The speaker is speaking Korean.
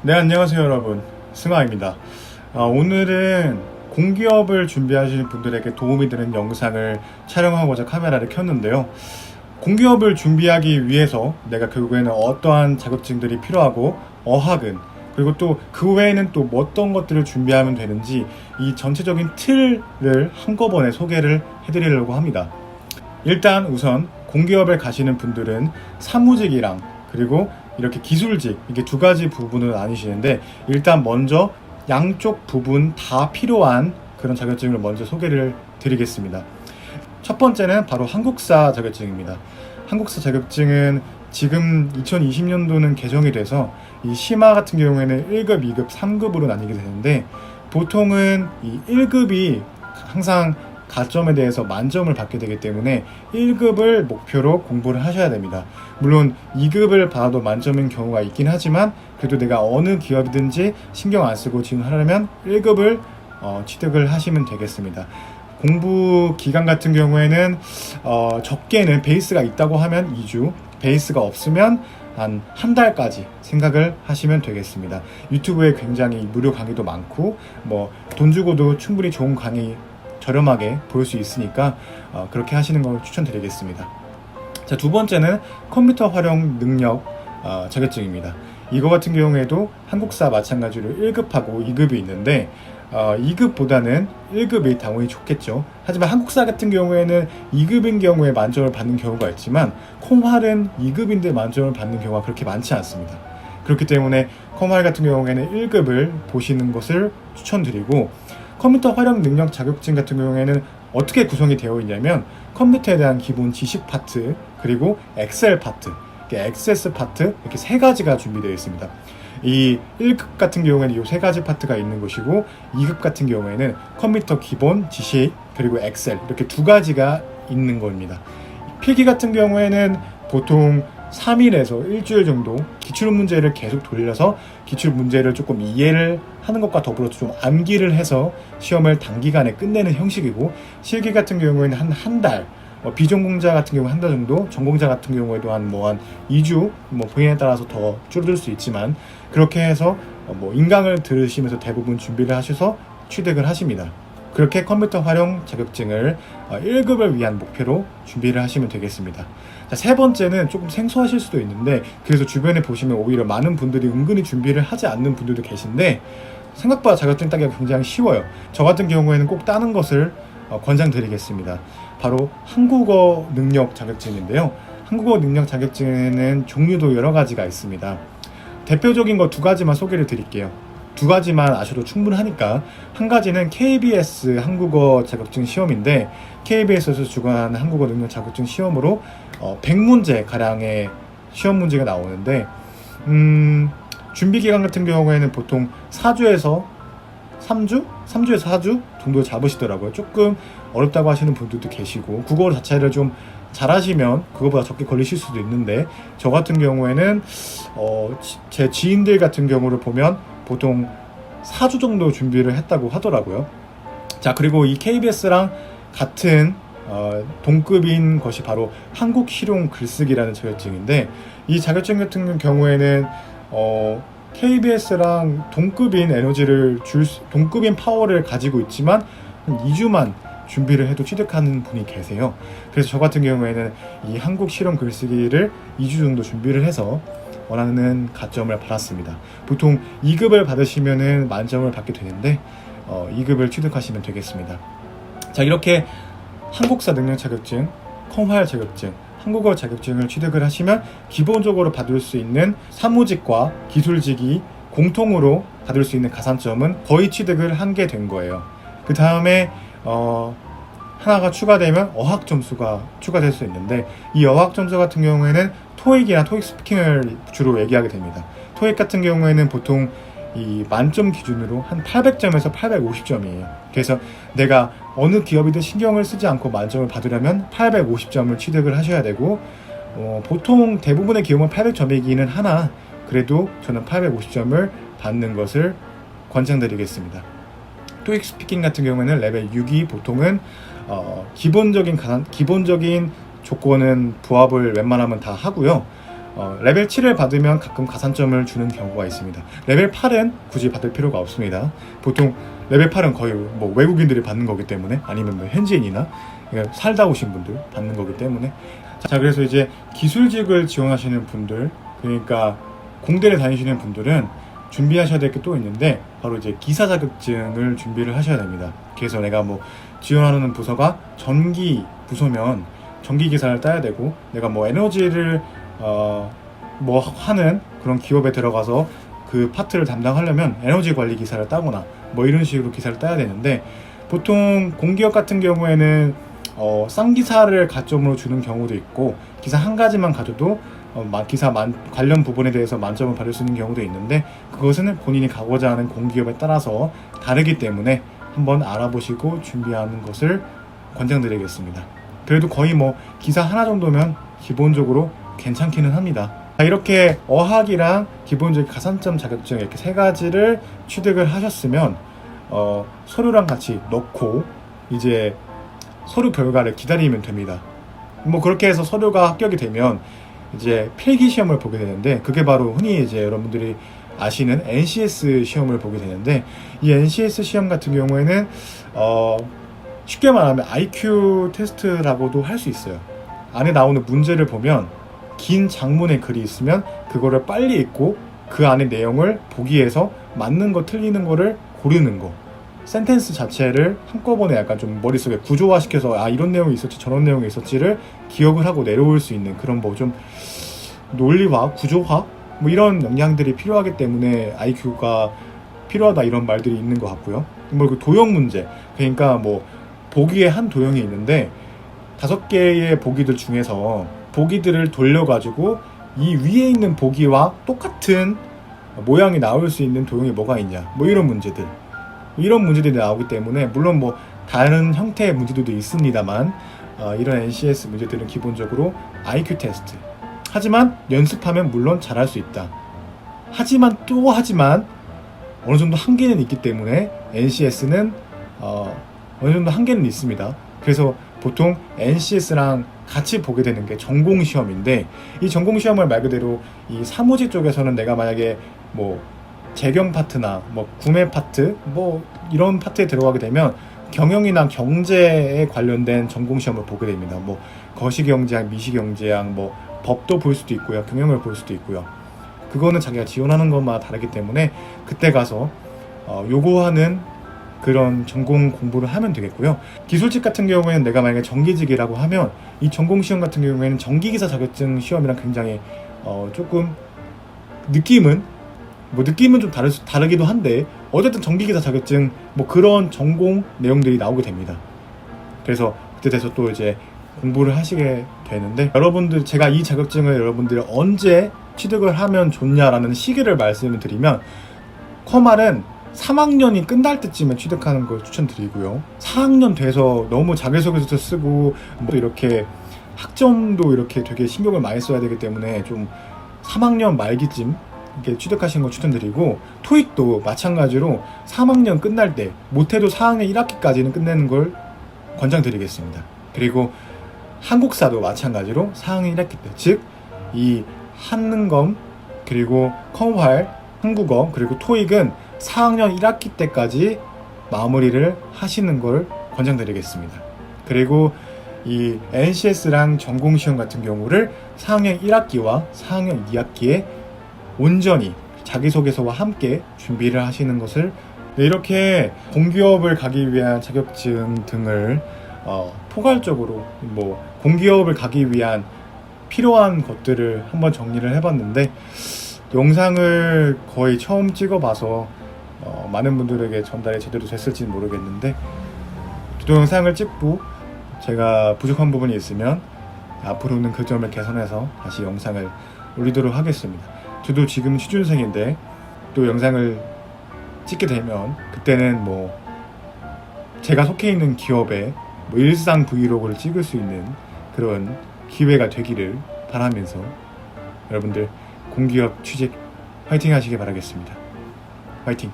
네, 안녕하세요 여러분, 승화입니다. 오늘은 공기업을 준비하시는 분들에게 도움이 되는 영상을 촬영하고자 카메라를 켰는데요. 공기업을 준비하기 위해서 내가 결국에는 어떠한 자격증들이 필요하고 어학은, 그리고 또 그 외에는 또 어떤 것들을 준비하면 되는지 이 전체적인 틀을 한꺼번에 소개를 해드리려고 합니다. 일단 우선 공기업에 가시는 분들은 사무직이랑 그리고 이렇게 기술직, 이게 두 가지 부분으로 나뉘시는데, 일단 먼저 양쪽 부분 다 필요한 그런 자격증을 먼저 소개를 드리겠습니다. 첫 번째는 바로 한국사 자격증입니다. 한국사 자격증은 지금 2020년도는 개정이 돼서 이 심화 같은 경우에는 1급, 2급, 3급으로 나뉘게 되는데, 보통은 이 1급이 항상 가점에 대해서 만점을 받게 되기 때문에 1급을 목표로 공부를 하셔야 됩니다. 물론 2급을 받아도 만점인 경우가 있긴 하지만, 그래도 내가 어느 기업이든지 신경 안 쓰고 지원하려면 1급을 취득을 하시면 되겠습니다. 공부 기간 같은 경우에는 적게는 베이스가 있다고 하면 2주, 베이스가 없으면 한 달까지 생각을 하시면 되겠습니다. 유튜브에 굉장히 무료 강의도 많고, 돈 주고도 충분히 좋은 강의 저렴하게 볼 수 있으니까 그렇게 하시는 걸 추천드리겠습니다. 자, 두 번째는 컴퓨터 활용 능력 자격증입니다. 이거 같은 경우에도 한국사 마찬가지로 1급하고 2급이 있는데 2급보다는 1급이 당연히 좋겠죠. 하지만 한국사 같은 경우에는 2급인 경우에 만점을 받는 경우가 있지만, 컴활은 2급인데 만점을 받는 경우가 그렇게 많지 않습니다. 그렇기 때문에 컴활 같은 경우에는 1급을 보시는 것을 추천드리고, 컴퓨터 활용 능력 자격증 같은 경우에는 어떻게 구성이 되어 있냐면, 컴퓨터에 대한 기본 지식 파트, 그리고 엑셀 파트, 액세스 파트, 이렇게 세 가지가 준비되어 있습니다. 이 1급 같은 경우에는 이 세 가지 파트가 있는 것이고, 2급 같은 경우에는 컴퓨터 기본 지식, 그리고 엑셀, 이렇게 두 가지가 있는 겁니다. 필기 같은 경우에는 보통 3일에서 일주일 정도 기출문제를 계속 돌려서 기출문제를 조금 이해를 하는 것과 더불어 좀 암기를 해서 시험을 단기간에 끝내는 형식이고, 실기 같은 경우에는 한 달, 비전공자 같은 경우 한 달 정도, 전공자 같은 경우에도 한 2주, 분야에 따라서 더 줄어들 수 있지만, 그렇게 해서 인강을 들으시면서 대부분 준비를 하셔서 취득을 하십니다. 그렇게 컴퓨터 활용 자격증을 1급을 위한 목표로 준비를 하시면 되겠습니다. 자, 세 번째는 조금 생소하실 수도 있는데, 그래서 주변에 보시면 오히려 많은 분들이 은근히 준비를 하지 않는 분들도 계신데, 생각보다 자격증 따기가 굉장히 쉬워요. 저 같은 경우에는 꼭 따는 것을 권장드리겠습니다. 바로 한국어 능력 자격증인데요. 한국어 능력 자격증에는 종류도 여러 가지가 있습니다. 대표적인 거 두 가지만 소개를 드릴게요. 두 가지만 아셔도 충분하니까. 한 가지는 KBS 한국어 자격증 시험인데, KBS에서 주관하는 한국어 능력 자격증 시험으로 100문제 가량의 시험 문제가 나오는데, 준비 기간 같은 경우에는 보통 4주에서 3주? 3주에서 4주 정도 잡으시더라고요. 조금 어렵다고 하시는 분들도 계시고, 국어 자체를 좀 잘하시면 그거보다 적게 걸리실 수도 있는데, 저 같은 경우에는 제 지인들 같은 경우를 보면 보통 4주 정도 준비를 했다고 하더라고요. 자, 그리고 이 KBS랑 같은 동급인 것이 바로 한국 실용 글쓰기라는 자격증인데, 이 자격증 같은 경우에는 KBS랑 동급인 동급인 파워를 가지고 있지만 한 2주만 준비를 해도 취득하는 분이 계세요. 그래서 저 같은 경우에는 이 한국 실용 글쓰기를 2주 정도 준비를 해서 원하는 가점을 받았습니다. 보통 2급을 받으시면은 만점을 받게 되는데 2급을 취득하시면 되겠습니다. 자, 이렇게 한국사 능력 자격증, 컴활 자격증, 한국어 자격증을 취득을 하시면 기본적으로 받을 수 있는 사무직과 기술직이 공통으로 받을 수 있는 가산점은 거의 취득을 한 게 된 거예요. 그 다음에 하나가 추가되면 어학 점수가 추가될 수 있는데, 이 어학 점수 같은 경우에는 토익이나 토익 스피킹을 주로 얘기하게 됩니다. 토익 같은 경우에는 보통 이 만점 기준으로 한 800점에서 850점이에요. 그래서 내가 어느 기업이든 신경을 쓰지 않고 만점을 받으려면 850점을 취득을 하셔야 되고, 보통 대부분의 기업은 800점이기는 하나, 그래도 저는 850점을 받는 것을 권장드리겠습니다. 토익 스피킹 같은 경우에는 레벨 6이 보통은 기본적인 조건은 부합을 웬만하면 다 하고요. 레벨 7을 받으면 가끔 가산점을 주는 경우가 있습니다. 레벨 8은 굳이 받을 필요가 없습니다. 보통 레벨 8은 거의 뭐 외국인들이 받는 거기 때문에, 아니면 뭐 현지인이나 살다 오신 분들 받는 거기 때문에. 자, 그래서 이제 기술직을 지원하시는 분들, 그러니까 공대를 다니시는 분들은 준비하셔야 될 게 또 있는데, 바로 이제 기사 자격증을 준비를 하셔야 됩니다. 그래서 내가 뭐 지원하는 부서가 전기 부서면 전기 기사를 따야 되고, 내가 뭐 에너지를 뭐 하는 그런 기업에 들어가서 그 파트를 담당하려면 에너지 관리 기사를 따거나 뭐 이런 식으로 기사를 따야 되는데, 보통 공기업 같은 경우에는 쌍 기사를 가점으로 주는 경우도 있고, 기사 한 가지만 가져도 기사 관련 부분에 대해서 만점을 받을 수 있는 경우도 있는데, 그것은 본인이 가고자 하는 공기업에 따라서 다르기 때문에 한번 알아보시고 준비하는 것을 권장드리겠습니다. 그래도 거의 뭐 기사 하나 정도면 기본적으로 괜찮기는 합니다. 이렇게 어학이랑 기본적인 가산점 자격증 이렇게 세 가지를 취득을 하셨으면 서류랑 같이 넣고 이제 서류 결과를 기다리면 됩니다. 뭐 그렇게 해서 서류가 합격이 되면 이제 필기 시험을 보게 되는데, 그게 바로 흔히 이제 여러분들이 아시는 NCS 시험을 보게 되는데, 이 NCS 시험 같은 경우에는 쉽게 말하면 IQ 테스트라고도 할 수 있어요. 안에 나오는 문제를 보면 긴 장문의 글이 있으면 그거를 빨리 읽고 그 안에 내용을 보기에서 맞는 거 틀리는 거를 고르는 거, 센텐스 자체를 한꺼번에 약간 좀 머릿속에 구조화시켜서 아 이런 내용이 있었지 저런 내용이 있었지를 기억을 하고 내려올 수 있는 그런 뭐 좀 논리화, 구조화 뭐 이런 역량들이 필요하기 때문에 IQ가 필요하다 이런 말들이 있는 것 같고요. 뭐 그 도형 문제, 그러니까 뭐 보기에 한 도형이 있는데 5개의 보기들 중에서 보기들을 돌려가지고 이 위에 있는 보기와 똑같은 모양이 나올 수 있는 도형이 뭐가 있냐, 뭐 이런 문제들, 이런 문제들이 나오기 때문에, 물론 뭐 다른 형태의 문제들도 있습니다만 이런 NCS 문제들은 기본적으로 IQ 테스트. 하지만 연습하면 물론 잘할 수 있다. 하지만 어느 정도 한계는 있기 때문에 NCS는 어느 정도 한계는 있습니다. 그래서 보통 NCS랑 같이 보게 되는 게 전공 시험인데, 이 전공 시험을 말 그대로 이 사무직 쪽에서는 내가 만약에 뭐 재경 파트나 뭐 구매 파트 뭐 이런 파트에 들어가게 되면 경영이나 경제에 관련된 전공 시험을 보게 됩니다. 뭐 거시경제학, 미시경제학, 뭐 법도 볼 수도 있고요, 경영을 볼 수도 있고요. 그거는 자기가 지원하는 것마다 다르기 때문에 그때 가서 요구하는 그런 전공 공부를 하면 되겠고요. 기술직 같은 경우에는 내가 만약에 전기직이라고 하면 이 전공 시험 같은 경우에는 전기기사 자격증 시험이랑 굉장히 조금 느낌은 좀 다르기도 한데, 어쨌든 전기기사 자격증 뭐 그런 전공 내용들이 나오게 됩니다. 그래서 그때 돼서 또 이제 공부를 하시게 되는데, 여러분들 제가 이 자격증을 여러분들이 언제 취득을 하면 좋냐라는 시기를 말씀을 드리면, 커말은 3학년이 끝날 때쯤에 취득하는 걸 추천드리고요. 4학년 돼서 너무 자기소개서 쓰고 또 이렇게 학점도 이렇게 되게 신경을 많이 써야 되기 때문에 좀 3학년 말기쯤 이렇게 취득하시는 걸 추천드리고, 토익도 마찬가지로 3학년 끝날 때, 못해도 4학년 1학기까지는 끝내는 걸 권장드리겠습니다. 그리고 한국사도 마찬가지로 4학년 1학기 때, 즉 이 한능검 그리고 컴활 한국어 그리고 토익은 4학년 1학기 때까지 마무리를 하시는 걸 권장드리겠습니다. 그리고 이 NCS랑 전공시험 같은 경우를 4학년 1학기와 4학년 2학기에 온전히 자기소개서와 함께 준비를 하시는 것을, 이렇게 공기업을 가기 위한 자격증 등을 포괄적으로 뭐 공기업을 가기 위한 필요한 것들을 한번 정리를 해봤는데, 영상을 거의 처음 찍어봐서 많은 분들에게 전달이 제대로 됐을지는 모르겠는데, 또 영상을 찍고 제가 부족한 부분이 있으면 앞으로는 그 점을 개선해서 다시 영상을 올리도록 하겠습니다. 저도 지금 취준생인데 또 영상을 찍게 되면 그때는 뭐 제가 속해 있는 기업의 뭐 일상 브이로그를 찍을 수 있는 그런 기회가 되기를 바라면서 여러분들 공기업 취직 화이팅 하시길 바라겠습니다. 화이팅!